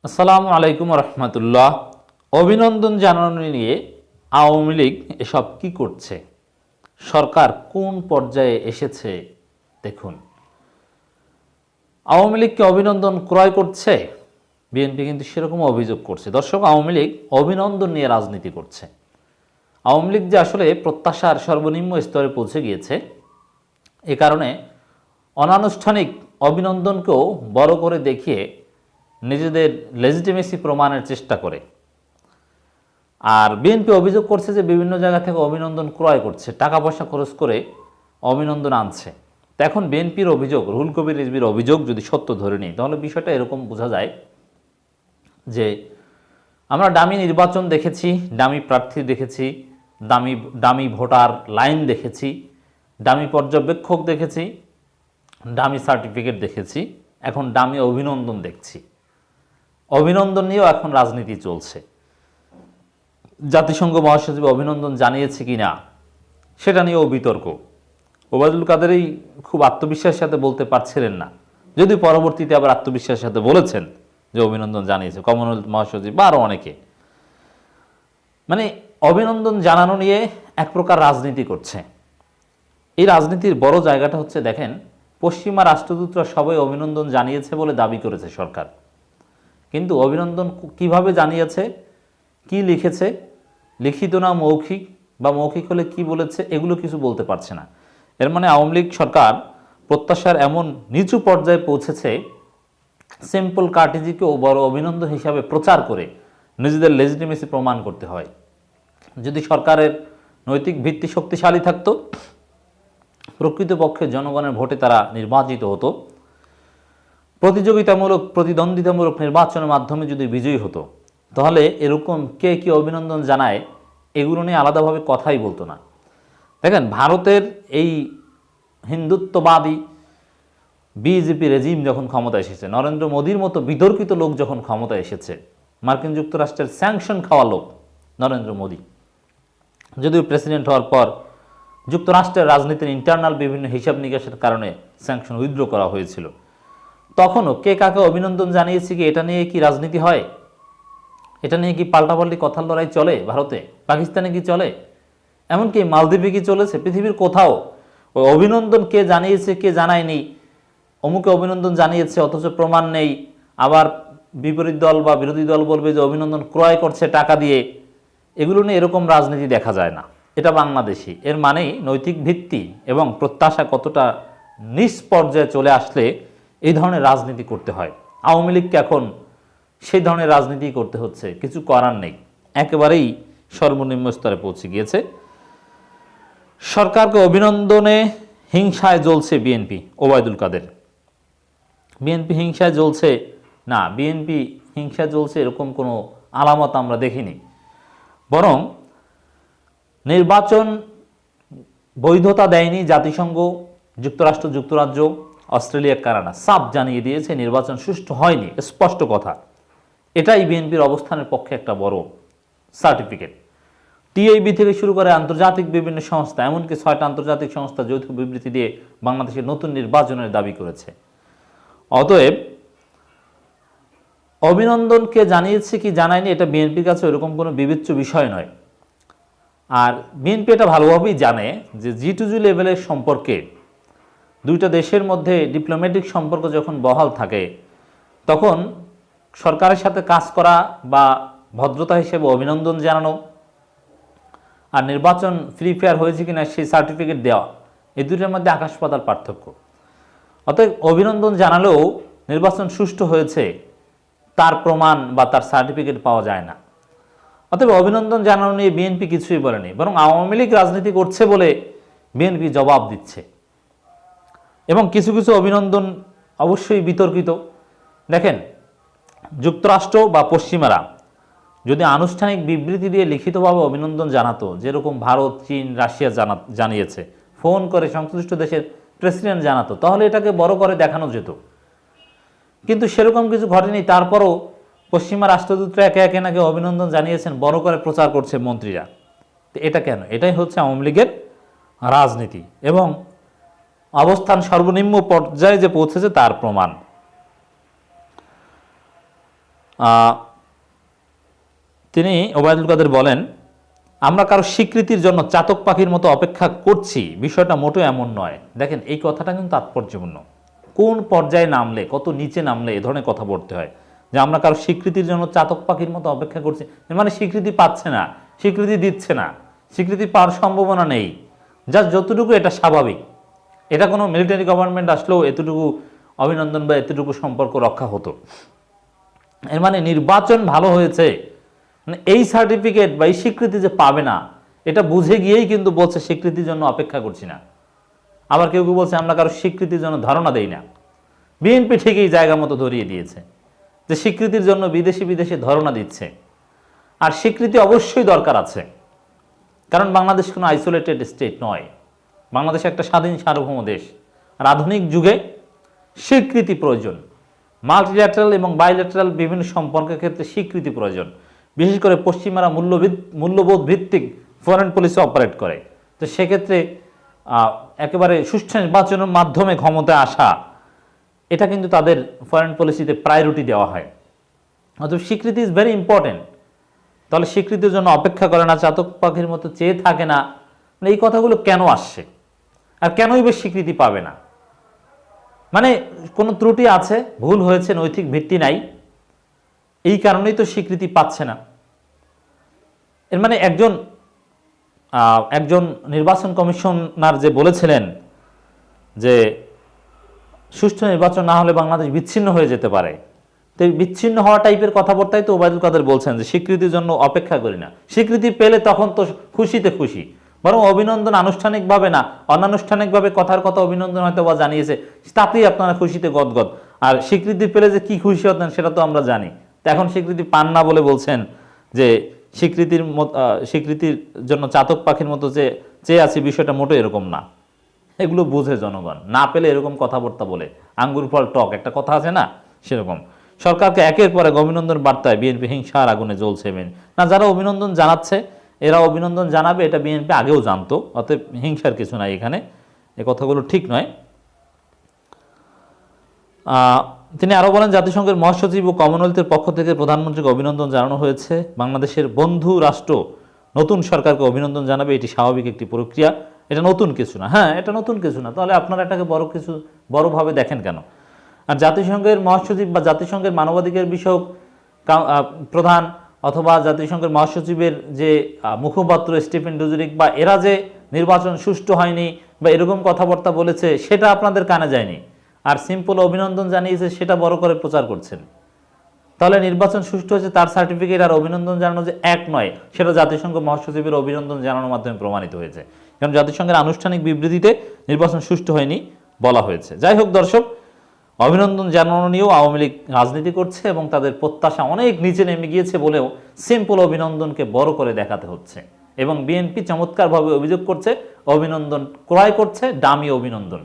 আসসালামু আলাইকুম রহমতুল্লাহ। অভিনন্দন জানানো নিয়ে আওয়ামী লীগ এসব কি করছে, সরকার কোন পর্যায়ে এসেছে দেখুন। আওয়ামী লীগকে অভিনন্দন ক্রয় করছে বিএনপি, কিন্তু সেরকম অভিযোগ করছে। দর্শক, আওয়ামী লীগ অভিনন্দন নিয়ে রাজনীতি করছে। আওয়ামী লীগ যে আসলে প্রত্যাশার সর্বনিম্ন স্তরে পৌঁছে গিয়েছে, এ কারণে অনানুষ্ঠানিক অভিনন্দনকেও বড় করে দেখিয়ে নিজেদের লেজিটিমেসি প্রমাণের চেষ্টা করে। আর বিএনপি অভিযোগ করছে যে বিভিন্ন জায়গা থেকে অভিনন্দন ক্রয় করছে, টাকা পয়সা খরচ করে অভিনন্দন আনছে। তো এখন বিএনপির অভিযোগ, রুহুল কবির রিজভীর অভিযোগ যদি সত্য ধরে নিই, তাহলে বিষয়টা এরকম বোঝা যায় যে আমরা ডামি নির্বাচন দেখেছি, ডামি প্রার্থী দেখেছি, ডামি ভোটার লাইন দেখেছি, ডামি পর্যবেক্ষক দেখেছি, ডামি সার্টিফিকেট দেখেছি, এখন ডামি অভিনন্দন দেখছি। অভিনন্দন নিয়েও এখন রাজনীতি চলছে। জাতিসংঘ মহাসচিব অভিনন্দন জানিয়েছে কি না সেটা নিয়েও বিতর্ক। ওবায়দুল কাদেরই খুব আত্মবিশ্বাসের সাথে বলতে পারছিলেন না, যদি পরবর্তীতে আবার আত্মবিশ্বাসের সাথে বলেছেন যে অভিনন্দন জানিয়েছে কমনওয়েলথ মহাসচিব বা আরও অনেকে। মানে অভিনন্দন জানানো নিয়ে এক প্রকার রাজনীতি করছে। এই রাজনীতির বড় জায়গাটা হচ্ছে, দেখেন, পশ্চিমা রাষ্ট্রদূতরা সবাই অভিনন্দন জানিয়েছে বলে দাবি করেছে সরকার, কিন্তু অভিনন্দন কিভাবে জানিয়েছে, কি লিখেছে, লিখিত না মৌখিক, বা মৌখিক হলে কি বলেছে, এগুলো কিছু বলতে পারছে না। এর মানে আওয়ামী লীগ সরকার প্রত্যাশার এমন নিচু পর্যায়ে পৌঁছেছে, সিম্পল কার্টিজিকেও বড় অভিনন্দন হিসাবে প্রচার করে নিজেদের লেজিটিমেসি প্রমাণ করতে হয়। যদি সরকারের নৈতিক ভিত্তি শক্তিশালী থাকতো, প্রকৃতপক্ষে জনগণের ভোটে তারা নির্বাচিত হতো, প্রতিযোগিতামূলক প্রতিদ্বন্দ্বিতামূলক নির্বাচনের মাধ্যমে যদি বিজয়ী হতো, তাহলে এরকম কে কি অভিনন্দন জানায় এগুলো নিয়ে আলাদাভাবে কথাই বলতো না। দেখেন, ভারতের এই হিন্দুত্ববাদী বিজেপি রেজিম যখন ক্ষমতায় এসেছে, নরেন্দ্র মোদীর মতো বিতর্কিত লোক যখন ক্ষমতায় এসেছে, মার্কিন যুক্তরাষ্ট্রের স্যাংশন খাওয়া লোক নরেন্দ্র মোদী, যদিও প্রেসিডেন্ট হওয়ার পর যুক্তরাষ্ট্রের রাজনীতির ইন্টারনাল বিভিন্ন হিসাব নিকাশের কারণে স্যাংশন উইথড্র করা হয়েছিল, তখনও কে কাকে অভিনন্দন জানিয়েছে কি এটা নিয়ে কি রাজনীতি হয়? এটা নিয়ে কি পাল্টাপাল্টি কথার লড়াই চলে? ভারতে, পাকিস্তানে কি চলে? এমনকি মালদ্বীপে কি চলেছে? পৃথিবীর কোথাও ওই অভিনন্দন কে জানিয়েছে কে জানায়নি, অমুকে অভিনন্দন জানিয়েছে অথচ প্রমাণ নেই, আবার বিপরীত দল বা বিরোধী দল বলবে যে অভিনন্দন ক্রয় করছে টাকা দিয়ে, এগুলো নিয়ে এরকম রাজনীতি দেখা যায় না। এটা বাংলাদেশি। এর মানেই নৈতিক ভিত্তি এবং প্রত্যাশা কতটা নিচ পর্যায়ে চলে আসলে এই ধরনের রাজনীতি করতে হয়। আওয়ামী লীগকে এখন সেই ধরনের রাজনীতি করতে হচ্ছে, কিছু করার নেই, একেবারেই সর্বনিম্ন স্তরে পৌঁছে গিয়েছে। সরকারকে অভিনন্দনে হিংসায় জ্বলছে বিএনপি, ওবায়দুল কাদের। বিএনপি হিংসায় জ্বলছে না, বিএনপি হিংসায় জ্বলছে এরকম কোনো আলামত আমরা দেখিনি। বরং নির্বাচন বৈধতা দেয়নি জাতিসংঘ, যুক্তরাষ্ট্র, যুক্তরাজ্য, অস্ট্রেলিয়া, কানাডা সাফ জানিয়ে দিয়েছে নির্বাচন সুষ্ঠু হয়নি, স্পষ্ট কথা। এটাই বিএনপির অবস্থানের পক্ষে একটা বড় সার্টিফিকেট। টিআইবি থেকে শুরু করে আন্তর্জাতিক বিভিন্ন সংস্থা, এমনকি 6টা আন্তর্জাতিক সংস্থা যৌথ বিবৃতি দিয়ে বাংলাদেশের নতুন নির্বাচনের দাবি করেছে। অতএব অভিনন্দনকে জানিয়েছে কি জানায়নি এটা বিএনপির কাছে এরকম কোনো বিবেচ্য বিষয় নয়। আর বিএনপি এটা ভালোভাবেই জানে যে G2G লেভেলের সম্পর্কে, দুইটা দেশের মধ্যে ডিপ্লোম্যাটিক সম্পর্ক যখন বহাল থাকে, তখন সরকারের সাথে কাজ করা বা ভদ্রতা হিসেবে অভিনন্দন জানানো আর নির্বাচন ফ্রি ফেয়ার হয়েছে কিনা সেই সার্টিফিকেট দেওয়া, এই দুটোর মধ্যে আকাশ পাতাল পার্থক্য। অতএব অভিনন্দন জানালেও নির্বাচন সুষ্ঠু হয়েছে তার প্রমাণ বা তার সার্টিফিকেট পাওয়া যায় না। অতএব অভিনন্দন জানানো নিয়ে বিএনপি কিছুই বলেনি, বরং আওয়ামী লীগ রাজনীতি করছে বলে বিএনপি জবাব দিচ্ছে। এবং কিছু কিছু অভিনন্দন অবশ্যই বিতর্কিত। দেখেন, যুক্তরাষ্ট্র বা পশ্চিমারা যদি আনুষ্ঠানিক বিবৃতি দিয়ে লিখিতভাবে অভিনন্দন জানাতো, যেরকম ভারত, চীন, রাশিয়া জানিয়েছে, ফোন করে সংশ্লিষ্ট দেশের প্রেসিডেন্ট জানাতো, তাহলে এটাকে বড় করে দেখানো যেত। কিন্তু সেরকম কিছু ঘটেনি। তারপরও পশ্চিমা রাষ্ট্রদূতরা একে একে নাকি অভিনন্দন জানিয়েছেন, বড় করে প্রচার করছে মন্ত্রীরা। তো এটা কেন? এটাই হচ্ছে আওয়ামী লীগের রাজনীতি এবং অবস্থান সর্বনিম্ন পর্যায়ে যে পৌঁছেছে তার প্রমাণ। তিনি ওবায়দুল কাদের বলেন, আমরা কারো স্বীকৃতির জন্য চাতক পাখির মতো অপেক্ষা করছি, বিষয়টা মোটেও এমন নয়। দেখেন, এই কথাটা কিন্তু তাৎপর্যপূর্ণ। কোন পর্যায়ে নামলে, কত নিচে নামলে এ ধরনের কথা বলতে হয় যে আমরা কারো স্বীকৃতির জন্য চাতক পাখির মতো অপেক্ষা করছি, মানে স্বীকৃতি পাচ্ছে না, স্বীকৃতি দিচ্ছে না, স্বীকৃতি পাওয়ার সম্ভাবনা নেই, জাস্ট যতটুকু এটা স্বাভাবিক। এটা কোনো মিলিটারি গভর্নমেন্ট আসলেও এতটুকু অভিনন্দন বা এতটুকু সম্পর্ক রক্ষা হতো। এর মানে নির্বাচন ভালো হয়েছে, মানে এই সার্টিফিকেট বা এই স্বীকৃতি যে পাবে না, এটা বুঝে গিয়েই কিন্তু বলছে স্বীকৃতির জন্য অপেক্ষা করছি না। আবার কেউ কেউ বলছে আমরা কারো স্বীকৃতির জন্য ধারণা দেই না। বিএনপি ঠিকই জায়গা মতো ধরিয়ে দিয়েছে যে স্বীকৃতির জন্য বিদেশি বিদেশি ধারণা দিচ্ছে। আর স্বীকৃতি অবশ্যই দরকার আছে, কারণ বাংলাদেশ কোনো আইসোলেটেড স্টেট নয়, বাংলাদেশ একটা স্বাধীন সার্বভৌম দেশ। আর আধুনিক যুগে স্বীকৃতি প্রয়োজন, মাল্টিল্যাটারাল এবং বাইল্যাটারাল বিভিন্ন সম্পর্কের ক্ষেত্রে স্বীকৃতি প্রয়োজন। বিশেষ করে পশ্চিমারা মূল্যবোধ ভিত্তিক ফরেন পলিসি অপারেট করে, তো সেক্ষেত্রে একেবারে সুষ্ঠু নির্বাচনের মাধ্যমে ক্ষমতায় আসা, এটা কিন্তু তাদের ফরেন পলিসিতে প্রায়োরিটি দেওয়া হয়। অতএব স্বীকৃতি ইজ ভেরি ইম্পর্টেন্ট। তাহলে স্বীকৃতির জন্য অপেক্ষা করে না, চাতক পাখির মতো চেয়ে থাকে না, মানে এই কথাগুলো কেন আসছে আর কেনই বেশ স্বীকৃতি পাবে না? মানে কোনো ত্রুটি আছে, ভুল হয়েছে, নৈতিক ভিত্তি নাই, এই কারণেই তো স্বীকৃতি পাচ্ছে না। এর মানে একজন নির্বাচন কমিশনার যে বলেছিলেন যে সুষ্ঠু নির্বাচন না হলে বাংলাদেশ বিচ্ছিন্ন হয়ে যেতে পারে, তো বিচ্ছিন্ন হওয়া টাইপের কথাবার্তাই তো ওবায়দুল কাদের বলছেন যে স্বীকৃতির জন্য অপেক্ষা করি না। স্বীকৃতি পেলে তখন তো খুশিতে খুশি, বরং অভিনন্দন আনুষ্ঠানিকভাবে না, অনানুষ্ঠানিকভাবে কথার কথা অভিনন্দন হয়তো বা জানিয়েছে, তাতেই আপনারা খুশিতে গদগদ। আর স্বীকৃতি পেলে যে কি খুশি হতেন সেটা তো আমরা জানি। তো এখন স্বীকৃতি পান না বলে বলছেন যে স্বীকৃতির জন্য চাতক পাখির মতো যে চেয়ে আছি, বিষয়টা মোটেও এরকম না। এগুলো বুঝে জনগণ, না পেলে এরকম কথাবার্তা বলে, আঙ্গুর ফল টক একটা কথা আছে না, সেরকম। সরকারকে একের পর এক অভিনন্দন বার্তায় বিএনপি হিংসার আগুনে জ্বলছে। না, যারা অভিনন্দন জানাচ্ছে এরা অভিনন্দন জানাবে, এটা বিএনপি আগেও জানতো, অতএব হিংসার কিছু নাই এখানে, এ কথাগুলো ঠিক নয়। তিনি আরও বলেন, জাতিসংঘের মহাসচিব ও কমনওয়েলথের পক্ষ থেকে প্রধানমন্ত্রীকে অভিনন্দন জানানো হয়েছে। বাংলাদেশের বন্ধু রাষ্ট্র নতুন সরকারকে অভিনন্দন জানাবে, এটি স্বাভাবিক একটি প্রক্রিয়া, এটা নতুন কিছু না। হ্যাঁ, এটা নতুন কিছু না, তাহলে আপনারা এটাকে বড়ভাবে দেখেন কেন? আর জাতিসংঘের মহাসচিব বা জাতিসংঘের মানবাধিকার বিষয়ক প্রধান অথবা জাতিসংঘের মহাসচিবের যে মুখপাত্র স্টিফেন ডুজারিক বা এরা যে নির্বাচন সুষ্ঠু হয়নি বা এরকম কথাবার্তা বলেছে, সেটা আপনাদের কানে যায়নি, আর সিম্পল অভিনন্দন জানিয়েছে, সেটা বড় করে প্রচার করছেন। তাহলে নির্বাচন সুষ্ঠু হয়েছে তার সার্টিফিকেট আর অভিনন্দন জানানো যে এক নয়, সেটা জাতিসংঘ মহাসচিবের অভিনন্দন জানানোর মাধ্যমে প্রমাণিত হয়েছে। কারণ জাতিসংঘের আনুষ্ঠানিক বিবৃতিতে নির্বাচন সুষ্ঠু হয়নি বলা হয়েছে। যাই হোক দর্শক, অভিনন্দন জানানো নিয়েও আওয়ামী লীগ রাজনীতি করছে এবং তাদের প্রত্যাশা অনেক নিচে নেমে গিয়েছে বলেও সিম্পল অভিনন্দনকে বড় করে দেখাতে হচ্ছে। এবং বিএনপি চমৎকারভাবে অভিযোগ করছে অভিনন্দন ক্রয় করছে, দামি অভিনন্দন।